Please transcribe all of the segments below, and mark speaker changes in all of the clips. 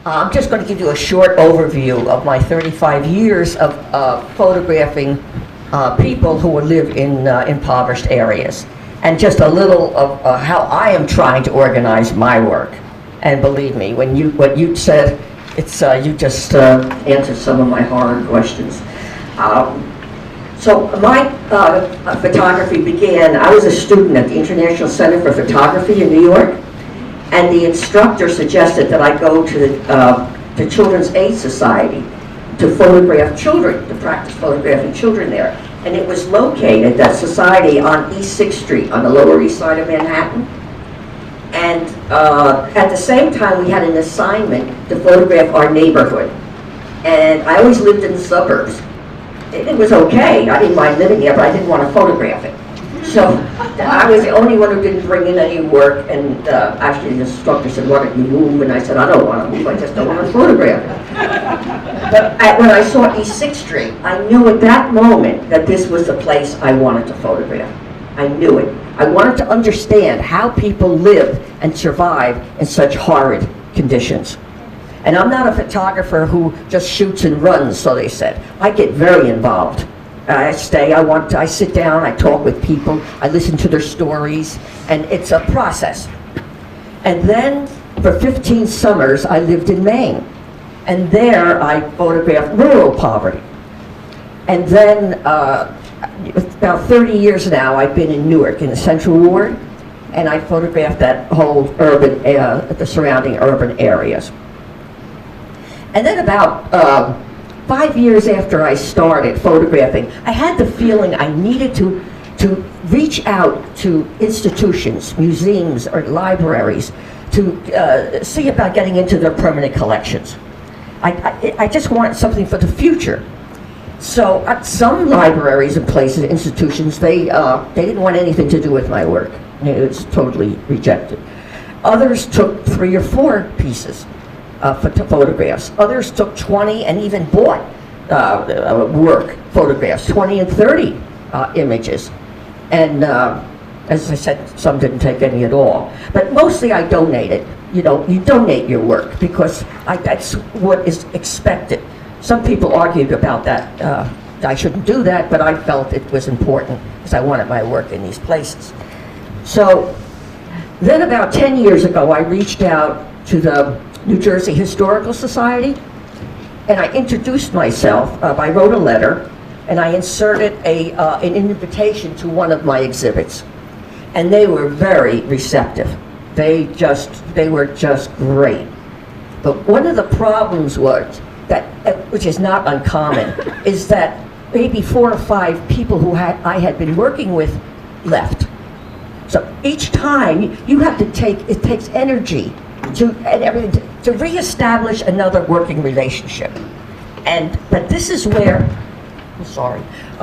Speaker 1: I'm just going to give you a short overview of my 35 years of photographing people who live in impoverished areas, and just a little of how I am trying to organize my work. And believe me, what you said, it's you just answered some of my hard questions. So my photography began. I was a student at the International Center for Photography in New York. And the instructor suggested that I go to the Children's Aid Society to photograph children, to practice photographing children there. And it was located, that society, on East 6th Street, on the Lower East Side of Manhattan. And at the same time, we had an assignment to photograph our neighborhood. And I always lived in the suburbs. It was okay, I didn't mind living there, but I didn't want to photograph it. So I was the only one who didn't bring in any work, and actually the instructor said, "Why don't you move?" And I said, "I don't want to move, I just don't want to photograph it." But when I saw East 6th Street, I knew at that moment that this was the place I wanted to photograph. I knew it. I wanted to understand how people live and survive in such horrid conditions. And I'm not a photographer who just shoots and runs, so they said. I get very involved. I stay, I sit down, I talk with people, I listen to their stories, and it's a process. And then, for 15 summers, I lived in Maine. And there, I photographed rural poverty. And then, about 30 years now, I've been in Newark, in the Central Ward, and I photographed that whole urban, the surrounding urban areas. And then about 5 years after I started photographing, I had the feeling I needed to reach out to institutions, museums, or libraries to see about getting into their permanent collections. I just wanted something for the future. So at some libraries and places, institutions, they didn't want anything to do with my work. It was totally rejected. Others took 3 or 4 pieces. Photographs. Others took 20 and even bought photographs, 20 and 30 images. And as I said, some didn't take any at all. But mostly I donated. You know, you donate your work because that's what is expected. Some people argued about that. I shouldn't do that, but I felt it was important because I wanted my work in these places. So then about 10 years ago, I reached out to the New Jersey Historical Society, and I introduced myself. I wrote a letter, and I inserted an invitation to one of my exhibits. And they were very receptive. They were just great. But one of the problems was that, which is not uncommon, is that maybe 4 or 5 people who I had been working with left. So each time you have to it takes energy to reestablish another working relationship. But this is where,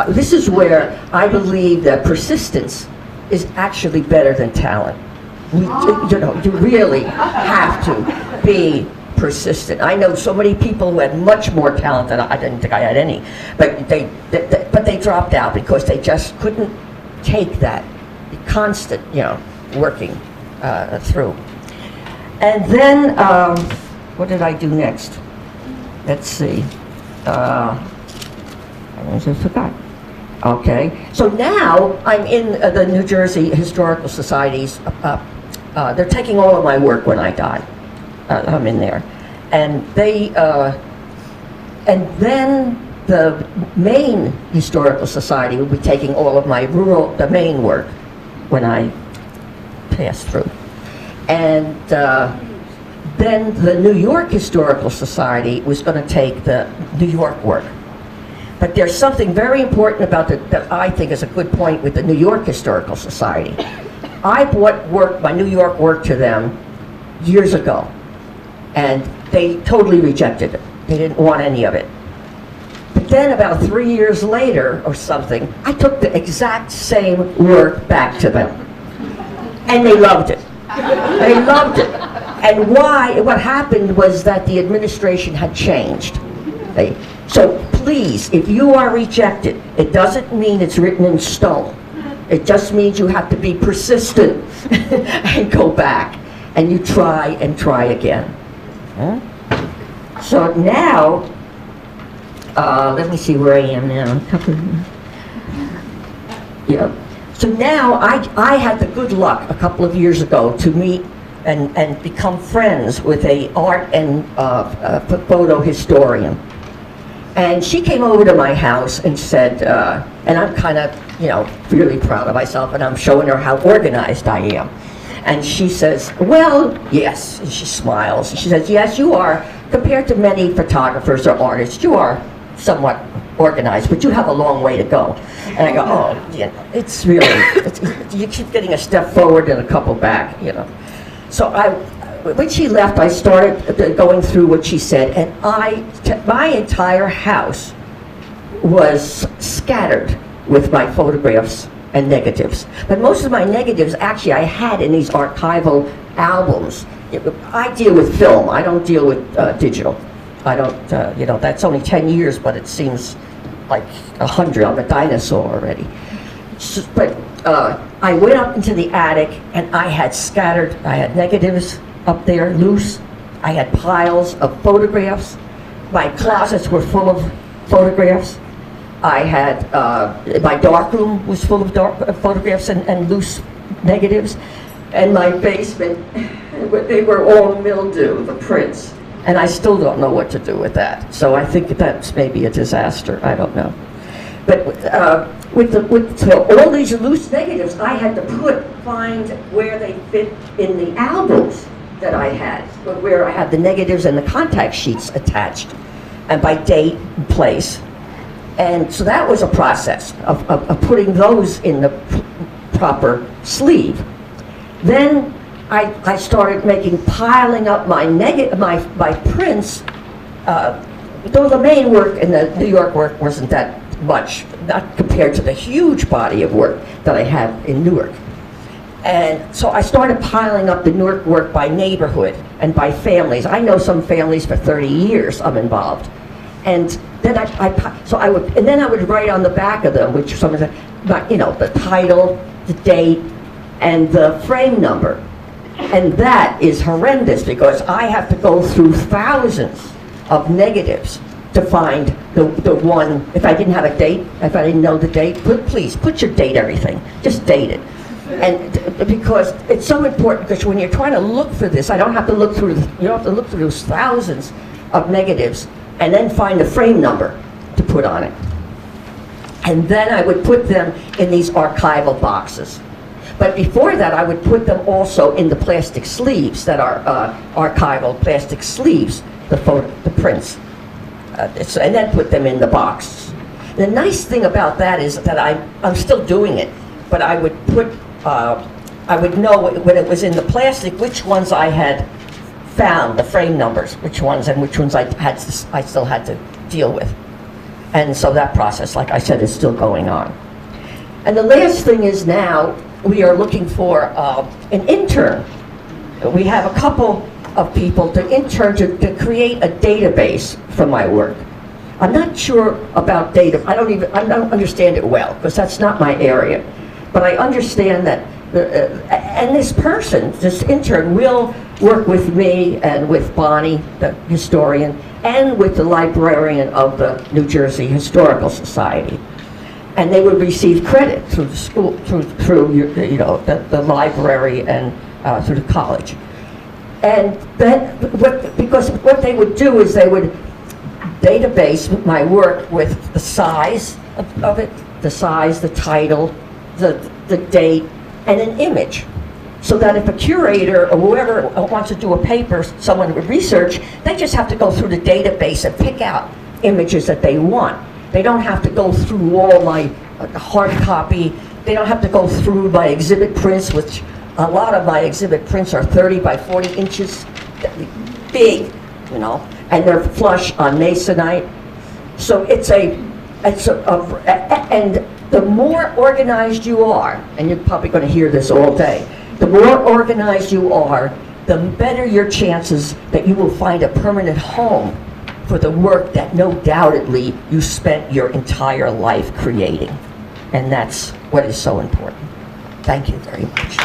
Speaker 1: this is where I believe that persistence is actually better than talent. You really have to be persistent. I know so many people who had much more talent than I didn't think I had any, but they dropped out because they just couldn't take that constant, working through. And then, what did I do next? Let's see. I just forgot. Okay, so now I'm in the New Jersey Historical Society's. They're taking all of my work when I die. I'm in there, and and then the Maine Historical Society will be taking all of my the Maine work when I pass through. And then the New York Historical Society was going to take the New York work. But there's something very important about that I think is a good point with the New York Historical Society. I brought my New York work to them years ago, and they totally rejected it. They didn't want any of it. But then about 3 years later or something, I took the exact same work back to them. And they loved it. They loved it. And what happened was that the administration had changed. So please, if you are rejected, it doesn't mean it's written in stone. It just means you have to be persistent and go back. And you try and try again. Huh? So now, let me see where I am now. Yeah. So now I had the good luck a couple of years ago to meet and become friends with a art and photo historian. And she came over to my house and said, and I'm kind of, really proud of myself, and I'm showing her how organized I am. And she says, well, yes, and she smiles. And she says, yes, you are, compared to many photographers or artists, you are somewhat organized, but you have a long way to go. And I go, oh, it's really, you keep getting a step forward and a couple back, So when she left, I started going through what she said, and my entire house was scattered with my photographs and negatives. But most of my negatives, actually, I had in these archival albums. I deal with film. I don't deal with digital. I don't, that's only 10 years, but it seems like 100. I'm a dinosaur already. So, but I went up into the attic, and I had negatives up there, loose. I had piles of photographs. My closets were full of photographs. I had, my darkroom was full of photographs and loose negatives. And my basement, they were all mildew, the prints. And I still don't know what to do with that. So I think that's maybe a disaster, I don't know. But with all these loose negatives, I had to find where they fit in the albums that I had, where I had the negatives and the contact sheets attached, and by date and place. And so that was a process of putting those in the proper sleeve. Then I started piling up my prints, though the main work and the New York work wasn't that much, not compared to the huge body of work that I have in Newark. And so I started piling up the Newark work by neighborhood and by families. I know some families for 30 years I'm involved. And then I would write on the back of them, which some of the title, the date, and the frame number. And that is horrendous because I have to go through thousands of negatives to find the one. If I didn't have a date, if I didn't know the date, please put your date, everything. Just date it. And because it's so important, because when you're trying to look for this, you don't have to look through those thousands of negatives and then find the frame number to put on it. And then I would put them in these archival boxes. But before that, I would put them also in the plastic sleeves that are archival plastic sleeves, the prints, and then put them in the box. The nice thing about that is that I'm still doing it, but I would know when it was in the plastic which ones I had found, the frame numbers, which ones I still had to deal with. And so that process, like I said, is still going on. And the last thing is now we are looking for an intern. We have a couple of people to intern to create a database for my work. I'm not sure about data. I don't understand it well because that's not my area. But I understand that, and this intern will work with me and with Bonnie, the historian, and with the librarian of the New Jersey Historical Society. And they would receive credit through the school, through the library and through the college. And then, because what they would do is they would database my work with the size of it, the size, the title, the date, and an image. So that if a curator or whoever wants to do a paper, someone with research, they just have to go through the database and pick out images that they want. They don't have to go through all my hard copy. They don't have to go through my exhibit prints, which a lot of my exhibit prints are 30 by 40 inches, big, and they're flush on masonite. So and the more organized you are, and you're probably going to hear this all day, the more organized you are, the better your chances that you will find a permanent home for the work that no doubtedly you spent your entire life creating. And that's what is so important. Thank you very much.